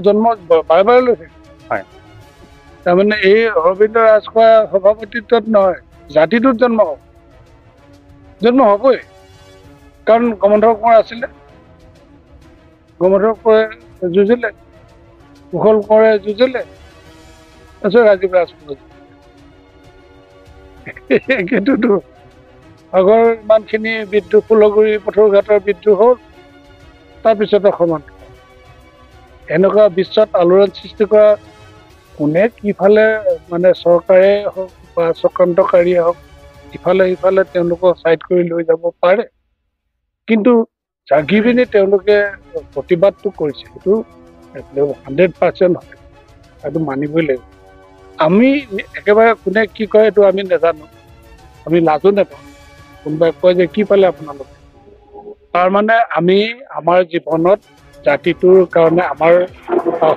জন্ম বাৰে বাৰে লৈ থাকে হয় তাৰমানে এই অৰবিন্দ ৰাজখোৱা সভাপতিত্বত নহয় জাতিটোত জন্ম হ'বই কাৰণ গমধৰ কোঁৱৰ আছিলে গমধৰ কোঁৱৰে যুঁজিলে কুশল কোঁৱৰে যুঁজিলে তাৰপিছত ৰাজীৱ ৰাজখোৱা সেইটোতো আগৰ ইমানখিনি বিদ্ৰোহ ফুলগুৰি পথৰুঘাটৰ বিদ্ৰোহ হ'ল তাৰপিছতে সমান এনেকুৱা বিশ্বত আলোড়ন সৃষ্টি কৰা কোনে কিফালে মানে চৰকাৰে হওক বা চক্ৰান্তকাৰীয়ে হওক ইফালে সিফালে তেওঁলোকক ছাইড কৰি লৈ যাব পাৰে কিন্তু জাগি পিনি তেওঁলোকে প্ৰতিবাদটো কৰিছে সেইটো 100% হয় সেইটো মানিবই লাগিব আমি একেবাৰে কোনে কি কয় এইটো আমি নাজানো আমি লাজো নাপাওঁ কোনোবাই কয় যে কি পালে আপোনালোকে তাৰমানে আমি আমাৰ জীৱনত জাতিটোৰ কাৰণে আমাৰ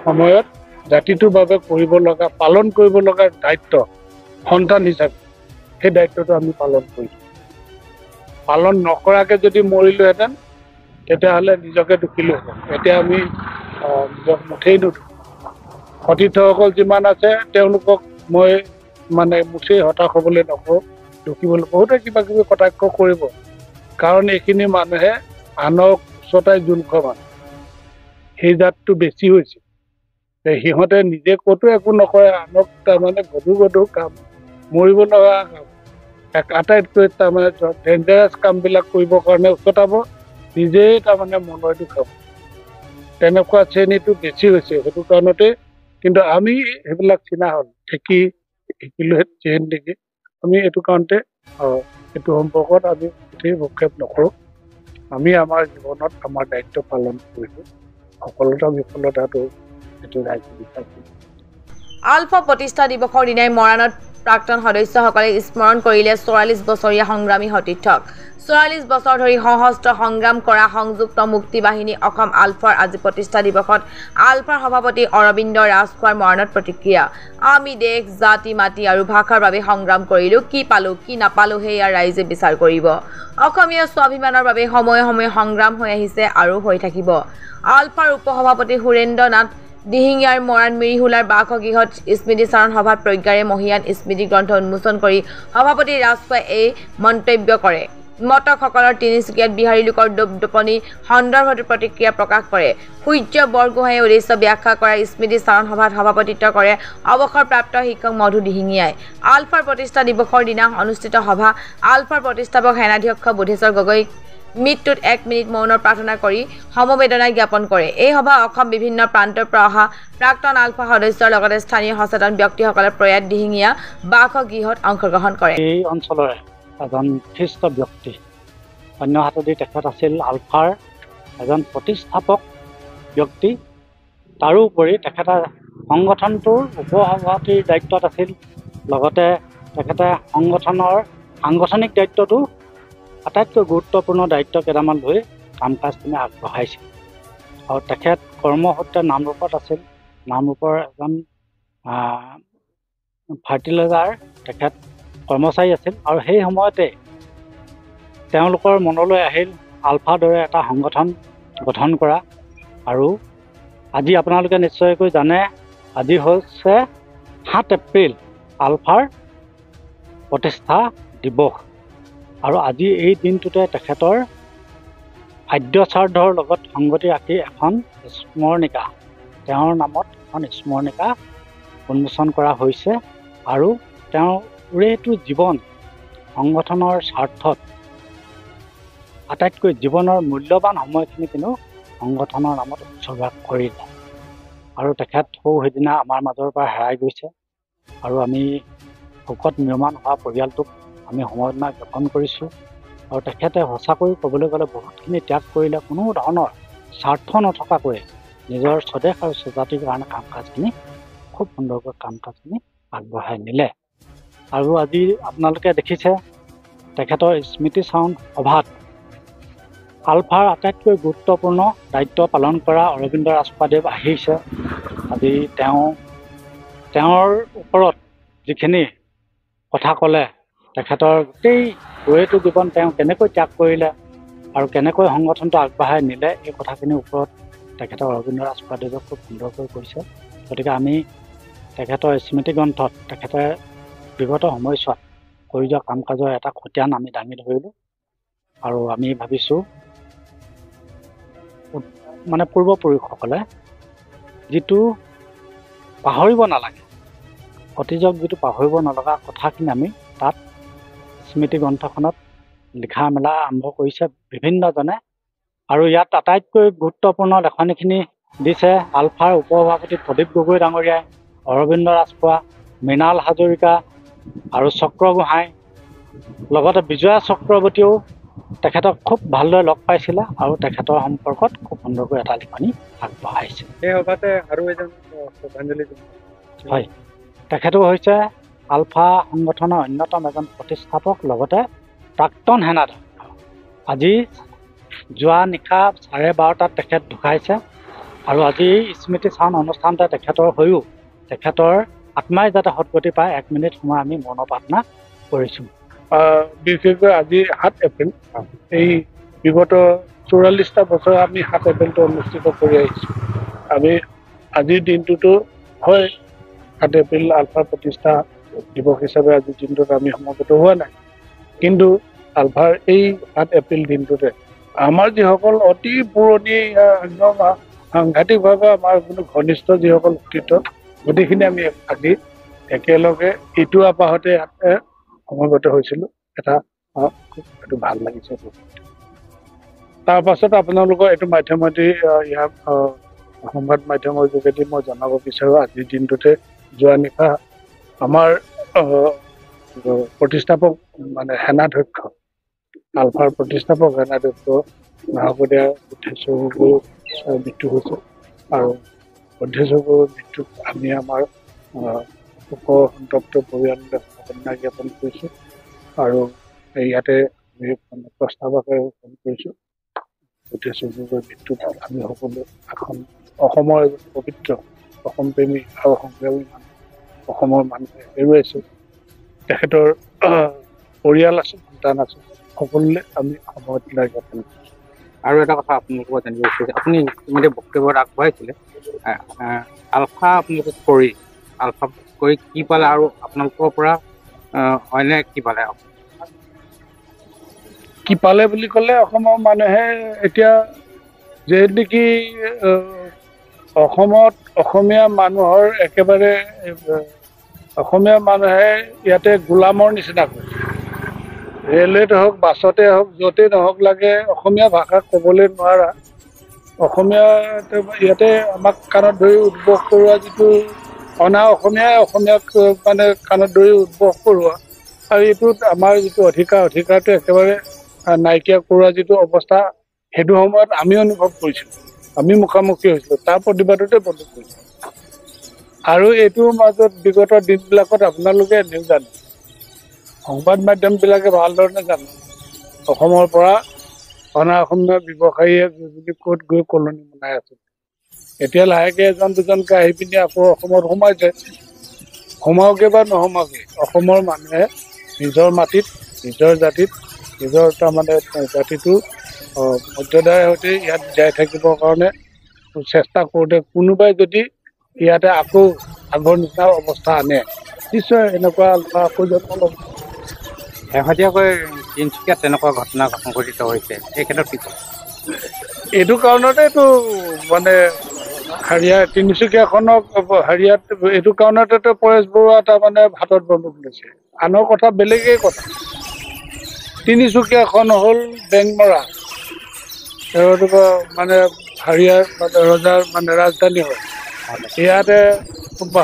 সময়ত জাতিটোৰ বাবে কৰিব লগা পালন কৰিব লগা দায়িত্ব সন্তান হিচাপে সেই দায়িত্বটো আমি পালন কৰিছোঁ পালন নকৰাকৈ যদি মৰিলোহেঁতেন তেতিয়াহ'লে নিজকে দুখিলোহেঁতেন এতিয়া আমি নিজক মুঠেই নুধো সতীৰ্থসকল যিমান আছে তেওঁলোকক মই মানে মুঠেই হতাশ হ'বলৈ নকওঁ দুখিবলৈ বহুতে কিবা কিবি কটাক্ষ কৰিব কাৰণ এইখিনি মানুহে আনক উচতাই জোল খোৱা মানুহ সেই জাতটো বেছি হৈছে সিহঁতে নিজে ক'তো একো নকৰে আনক তাৰমানে গধুৰ কাম মৰিব লগা কাম আটাইতকৈ তাৰমানে ডেঞ্জাৰাছ কামবিলাক কৰিবৰ কাৰণে উচতাব নিজেই তাৰমানে মনৰটো খাব তেনেকুৱা শ্ৰেণীটো বেছি হৈছে সেইটো কাৰণতে কিন্তু আমি সেইবিলাক চিনা হ'ল শিকিলো চেন দেখি আমি এইটো কাৰণতে এইটো সম্পৰ্কত আমি গোটেই ভক্ষেপ নকৰোঁ আমি আমাৰ জীৱনত আমাৰ দায়িত্ব পালন কৰিছোঁ সফলতা বিফলতাটো এইটো ৰাইজে বিচাৰ কৰিছে আলফা প্ৰতিষ্ঠা দিৱসৰ দিনাই মৰাণত প্ৰাক্তন সদস্যসকলে স্মৰণ কৰিলে 44 বছৰীয়া সংগ্ৰামী সতীৰ্থক 44 বছৰ ধৰি সশস্ত্ৰ সংগ্ৰাম কৰা সংযুক্ত মুক্তি বাহিনী অসম আলফাৰ আজি প্ৰতিষ্ঠা দিৱসত আলফাৰ সভাপতি অৰবিন্দ ৰাজখোৱাৰ মৰণত প্ৰতিক্ৰিয়া আমি দেশ জাতি মাটি আৰু ভাষাৰ বাবে সংগ্ৰাম কৰিলোঁ কি পালোঁ কি নাপালোঁ সেয়া ৰাইজে বিচাৰ কৰিব অসমীয়া স্বাভিমানৰ বাবে সময়ে সময়ে সংগ্ৰাম হৈ আহিছে আৰু হৈ থাকিব আলফাৰ উপসভাপতি সুৰেন্দ্ৰ নাথ দিহিঙীয়াৰ মৰাণ মিৰিহুলাৰ বাসগৃহত স্মৃতিচাৰণ সভাত প্ৰজ্ঞাৰে মহিয়ান স্মৃতি গ্ৰন্থ উন্মোচন কৰি সভাপতি ৰাজখোৱাই এই মন্তব্য কৰে মতকসকলৰ তিনিচুকীয়াত বিহাৰী লোকৰ দোপনি সন্দৰ্ভত প্ৰতিক্ৰিয়া প্ৰকাশ কৰে সূৰ্য বৰগোহাঁয়ে উদ্দেশ্য ব্যাখ্যা কৰা স্মৃতিচাৰণ সভাত সভাপতিত্ব কৰে অৱসৰপ্ৰাপ্ত শিক্ষক মধু দিহিঙীয়াই আলফাৰ প্ৰতিষ্ঠা দিৱসৰ দিনা অনুষ্ঠিত সভা আলফাৰ প্ৰতিষ্ঠাপক সেনাধ্যক্ষ বুধেশ্বৰ গগৈক মৃত্যুত 1 মিনিট মৌনৰ প্ৰাৰ্থনা কৰি সমবেদনা জ্ঞাপন কৰে এই সভা অসম বিভিন্ন প্ৰান্তৰ পৰা অহা প্ৰাক্তন আলফা সদস্যৰ লগতে স্থানীয় সচেতন ব্যক্তিসকলে প্ৰয়াত দিহিঙীয়া বাসগৃহত অংশগ্ৰহণ কৰে এই অঞ্চলৰে এজন বিশিষ্ট ব্যক্তি অন্য হাতদি তেখেত আছিল আলফাৰ এজন প্ৰতিষ্ঠাপক ব্যক্তি তাৰোপৰি তেখেতে সংগঠনটোৰ উপসভাপতিৰ দায়িত্বত আছিল লগতে তেখেতে সংগঠনৰ সাংগঠনিক দায়িত্বটো আটাইতকৈ গুৰুত্বপূৰ্ণ দায়িত্ব কেইটামান লৈ কাম কাজখিনি আগবঢ়াইছিল আৰু তেখেত কৰ্মসূত্ৰে নামৰূপত আছিল নামৰূপৰ এজন ফাৰ্টিলাইজাৰ তেখেত কৰ্মচাৰী আছিল আৰু সেই সময়তে তেওঁলোকৰ মনলৈ আহিল আলফাৰ দৰে এটা সংগঠন গঠন কৰা আৰু আজি আপোনালোকে নিশ্চয়কৈ জানে আজি হৈছে 7 এপ্ৰিল আলফাৰ প্ৰতিষ্ঠা দিৱস আৰু আজি এই দিনটোতে তেখেতৰ আদ্য শ্ৰাদ্ধৰ লগত সংগতি ৰাখি এখন স্মৰণিকা তেওঁৰ নামত এখন স্মৰণিকা উন্মোচন কৰা হৈছে আৰু তেওঁৰেটো জীৱন সংগঠনৰ স্বাৰ্থত আটাইতকৈ জীৱনৰ মূল্যৱান সময়খিনি কিন্তু সংগঠনৰ নামত উৎসৰ্গা কৰিলে আৰু তেখেত সেইদিনা আমাৰ মাজৰ পৰা হেৰাই গৈছে আৰু আমি শোকত ম্ৰিয়মান হোৱা পৰিয়ালটোক আমি সমবেদনা জ্ঞাপন কৰিছোঁ আৰু তেখেতে সঁচাকৈ ক'বলৈ গ'লে বহুতখিনি ত্যাগ কৰিলে কোনো ধৰণৰ স্বাৰ্থ নথকাকৈ নিজৰ স্বদেশ আৰু স্বজাতিৰ কাৰণে কাম কাজখিনি খুব সুন্দৰকৈ কাম কাজখিনি আগবঢ়াই নিলে আৰু আজি আপোনালোকে দেখিছে তেখেতৰ স্মৃতিচাৰণ সভাত আলফাৰ আটাইতকৈ গুৰুত্বপূৰ্ণ দায়িত্ব পালন কৰা অৰবিন্দ ৰাজখোৱাদেৱ আহিছে আজি তেওঁৰ ওপৰত যিখিনি কথা ক'লে তেখেতৰ গোটেই গোটেইটো জীৱন তেওঁ কেনেকৈ ত্যাগ কৰিলে আৰু কেনেকৈ সংগঠনটো আগবঢ়াই নিলে এই কথাখিনিৰ ওপৰত তেখেতৰ অৰবিন্দ ৰাজখোৱাদেৱে খুব সুন্দৰকৈ কৰিছে। গতিকে আমি তেখেতৰ স্মৃতি গ্ৰন্থত তেখেতে বিগত সময়ছোৱাত কৰি যোৱা কাম কাজৰ এটা খতিয়ান আমি দাঙি ধৰিলোঁ আৰু আমি ভাবিছোঁ মানে পূৰ্বপুৰুষসকলে যিটো পাহৰিব নালাগে, অতীজক যিটো পাহৰিব নলগা কথাখিনি আমি তাত স্মৃতি গ্ৰন্থখনত লিখা মেলা আৰম্ভ কৰিছে বিভিন্নজনে। আৰু ইয়াত আটাইতকৈ গুৰুত্বপূৰ্ণ লেখনিখিনি দিছে আলফাৰ উপসভাপতি প্ৰদীপ গগৈ ডাঙৰীয়াই, অৰবিন্দ ৰাজখোৱা, মৃণাল হাজৰিকা আৰু চক্ৰ গোহাঁই, লগতে বিজয়া চক্ৰৱৰ্তীয়েও তেখেতক খুব ভালদৰে লগ পাইছিলে আৰু তেখেতৰ সম্পৰ্কত খুব সুন্দৰকৈ এটা লিখনি আগবঢ়াইছে। সেই সভাতে আৰু এজন শ্ৰদ্ধাঞ্জলি হয়, তেখেতো হৈছে আলফা সংগঠনৰ অন্যতম এজন প্ৰতিষ্ঠাপক, লগতে প্ৰাক্তন সেনাধ্যক্ষ। আজি যোৱা নিশা 12:30 তেখেত ঢুকাইছে আৰু আজি স্মৃতি চাৰণ অনুষ্ঠানতে তেখেতৰ হৈও তেখেতৰ আত্মাই যাতে সদগতি পায় 1 মিনিট সময় আমি মৌন প্ৰাৰ্থনা কৰিছোঁ। বিশেষকৈ আজি 7 এপ্ৰিল, এই বিগত 44টা বছৰ আমি 7 এপ্ৰিলটো অনুষ্ঠিত কৰি আহিছোঁ। আমি আজিৰ দিনটোতো হয় 7 এপ্ৰিল আলফাৰ প্ৰতিষ্ঠা দিৱস হিচাপে আজিৰ দিনটোত আমি সমবেত হোৱা নাই, কিন্তু আলফাৰ এই 7 এপ্ৰিল দিনটোতে আমাৰ যিসকল অতি পুৰণি একদম সাংঘাতিকভাৱে আমাৰ কোনো ঘনিষ্ঠ যিসকল ব্যক্তিত্ব গোটেইখিনি আমি আজি একেলগে ইটো আপাহতে সমবেত হৈছিলোঁ। এইটো ভাল লাগিছে। তাৰ পাছত আপোনালোকৰ এইটো মাধ্যমেদি ইয়াৰ সংবাদ মাধ্যমৰ যোগেদি মই জনাব বিচাৰোঁ, আজিৰ দিনটোতে যোৱা নিশা আমাৰ প্ৰতিষ্ঠাপক মানে সেনাধ্যক্ষ, আলফাৰ প্ৰতিষ্ঠাপক সেনাধ্যক্ষ নাহবদীয়া বুদ্ধেশ্বৰ গগৈৰ মৃত্যু হৈছে আৰু বুদ্ধেশ্বৰ গগৈৰ মৃত্যুত আমি আমাৰ শোক সন্তপ্ত পৰিয়াললৈ সমবেদনা জ্ঞাপন কৰিছোঁ আৰু ইয়াতে আমি প্ৰস্তাৱ আকাৰে ফোন কৰিছোঁ। বুদ্ধেশ্বৰ গগৈৰ মৃত্যুত আমি সকলো এখন অসমৰ পবিত্ৰ অসমপ্ৰেমী আৰু সংগ্ৰামী মানুহ, অসমৰ মানুহে হেৰুৱাইছে। তেখেতৰ পৰিয়াল আছে, সন্তান আছে, সকলোলৈ আমি সমবেদনা জ্ঞাপন কৰিছোঁ। আৰু এটা কথা আপোনালোকক জানিব বিচাৰিছে, আপুনি ইতিমধ্যে বক্তব্যত আগবঢ়াইছিলে আলফা আপোনালোকে কৰি কি পালে আৰু আপোনালোকৰ পৰা অন্য কি পালে? কি পালে বুলি ক'লে অসমৰ মানুহে এতিয়া যে নেকি অসমত অসমীয়া মানুহৰ একেবাৰে অসমীয়া মানুহে ইয়াতে গোলামৰ নিচিনা কৰিছে। ৰেলৱেত হওক, বাছতে হওক, য'তেই নহওক লাগে অসমীয়া ভাষা ক'বলৈ নোৱাৰা, অসমীয়া ইয়াতে আমাক কাণত ধৰি উদ্বোস কৰোৱা যিটো অনা অসমীয়াই অসমীয়াক মানে কাণত ধৰি উদ্বোস কৰোৱা আৰু এইটোত আমাৰ যিটো অধিকাৰটো একেবাৰে নাইকিয়া কৰোৱা যিটো অৱস্থা, সেইটো সময়ত আমি অনুভৱ কৰিছিলোঁ, আমি মুখামুখি হৈছিলোঁ, তাৰ প্ৰতিবাদতে বন্ধ কৰিছোঁ। আৰু এইটোৰ মাজত বিগত দিনবিলাকত আপোনালোকে এনেও জানে, সংবাদ মাধ্যমবিলাকে ভালধৰণে জানে, অসমৰ পৰা অনা অসমীয়া ব্যৱসায়ীয়ে বুলি ক'ত গৈ কলনি বনাই আছে। এতিয়া লাহেকৈ এজন দুজনকৈ আহি পিনি আকৌ অসমত সোমাইছে। সোমাওকে বা নোসোমাওকে অসমৰ মানুহে নিজৰ মাটিত, নিজৰ জাতিত, নিজৰ তাৰমানে জাতিটো মৰ্যাদাৰ সৈতে ইয়াত জীয়াই থাকিবৰ কাৰণে চেষ্টা কৰোঁতে কোনোবাই যদি ইয়াতে আকৌ আগৰ নিচিনা অৱস্থা আনে, নিশ্চয় এনেকুৱা আলফা আকৌ জন্ম ল'ব। শেহতীয়াকৈ তিনিচুকীয়াত তেনেকুৱা ঘটনা সংঘটিত হৈছে, এই ক্ষেত্ৰত কি ক'ব? এইটো কাৰণতেতো মানে তিনিচুকীয়াখনক হেৰিয়াত এইটো কাৰণতেতো পৰেশ বৰুৱা তাৰমানে ভাতত বন্দুক লৈছে। আনৰ কথা বেলেগেই কথা। তিনিচুকীয়াখন হ'ল বেংমৰা, মানে হাৰিয়াৰ মানে ৰজাৰ মানে ৰাজধানী হয়। ইয়াতে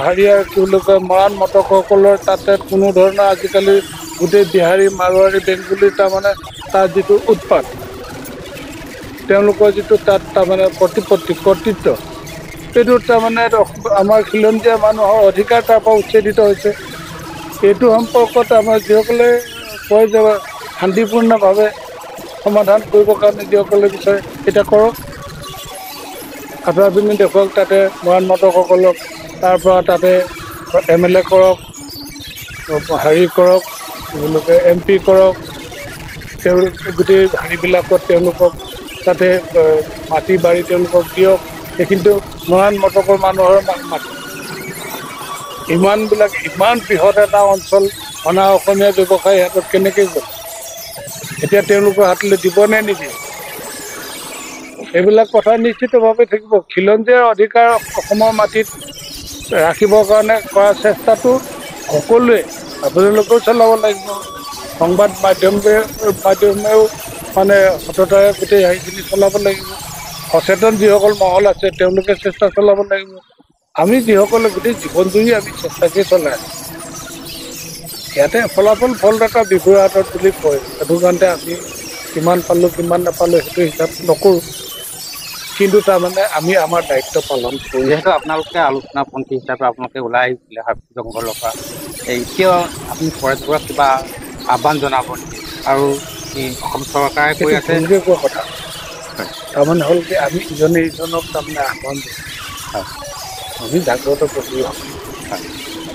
হাৰিয়াৰ কি বুলি কয় মৰাণ মটকসকলৰ তাতে কোনো ধৰণৰ আজিকালি গোটেই বিহাৰী মাৰোৱাৰী বেংগলী তাৰমানে তাৰ যিটো উৎপাত, তেওঁলোকৰ যিটো তাত তাৰমানে কৰ্তৃত্ব, সেইটো তাৰমানে আমাৰ খিলঞ্জীয়া মানুহৰ অধিকাৰ তাৰ পৰা উচ্ছেদিত হৈছে। এইটো সম্পৰ্কত আমাৰ যিসকলে কয় যে শান্তিপূৰ্ণভাৱে সমাধান কৰিবৰ কাৰণে যিসকলে বিচাৰে এতিয়া কৰক, আঁতৰা পিনি দেখুৱাওক তাতে মৰাণ মটকসকলক, তাৰ পৰা তাতে MLA কৰক, হেৰি কৰক, তেওঁলোকে MP কৰক, তেওঁলোক গোটেই হেৰিবিলাকত তেওঁলোকক তাতে মাটি বাৰী তেওঁলোকক দিয়ক, কিন্তু মৰাণ মটকৰ মানুহৰ মাটি ইমান বৃহৎ এটা অঞ্চল অনা অসমীয়া ব্যৱসায়ী হাতত কেনেকৈ গ'ল? এতিয়া তেওঁলোকৰ হাতলৈ দিবনে নিদিয়ে? এইবিলাক কথা নিশ্চিতভাৱে থাকিব। খিলঞ্জীয়াৰ অধিকাৰ অসমৰ মাটিত ৰাখিবৰ কাৰণে কৰা চেষ্টাটো সকলোৱে আপোনালোকেও চলাব লাগিব। সংবাদ মাধ্যমেও মানে সততাৰে গোটেই হেৰিখিনি চলাব লাগিব। সচেতন যিসকল মহল আছে তেওঁলোকে চেষ্টা চলাব লাগিব। আমি যিসকলে গোটেই জীৱন জুৰি আমি চেষ্টাকে চলাই আছোঁ। ইয়াতে ফলদাতা বিভুৰ হাতত বুলি কয়, সেইটো কাৰণতে আমি কিমান পালোঁ কিমান নাপালোঁ সেইটো হিচাপ নকৰোঁ, কিন্তু তাৰমানে আমি আমাৰ দায়িত্ব পালন কৰোঁ। যিহেতু আপোনালোকে আলোচনাপন্থী হিচাপে আপোনালোকে ওলাই আহিছিলে হাবি জংঘলৰ পৰা, এতিয়াও আপুনি ফৰেষ্টবোৰক কিবা আহ্বান জনাব নেকি? আৰু অসম চৰকাৰে কৈ আছে কোৱা কথা তাৰমানে হ'ল কি আমি ইজনে ইজনক তাৰমানে আহ্বান দিওঁ, আমি জাগ্ৰত কৰি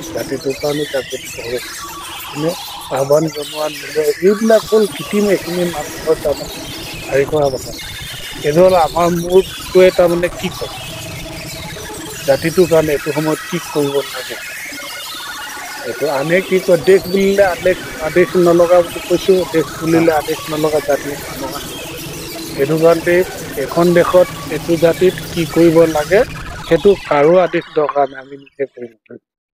জাতিটোৰ কাৰণে জাগ্ৰত কৰোঁ। আহ্বান জনোৱা নিলে এইবিলাক হ'ল কৃত্ৰিম এইখিনি মানুহৰ তাৰমানে হেৰি কৰা কথা। এইটো হ'ল আমাৰ মূৰটোৱে তাৰমানে কি কয় জাতিটোৰ কাৰণে এইটো সময়ত কি কৰিব লাগে। এইটো আনে কি কয় দেশ বুলিলে আদেশ নলগা বুলি কৈছোঁ, দেশ বুলিলে আদেশ নলগা জাতি নলগা। সেইটো কাৰণতে এখন দেশত এইটো জাতিত কি কৰিব লাগে সেইটো কাৰো আদেশ দৰকাৰ নাই, আমি নিজে কৰিব লাগিব।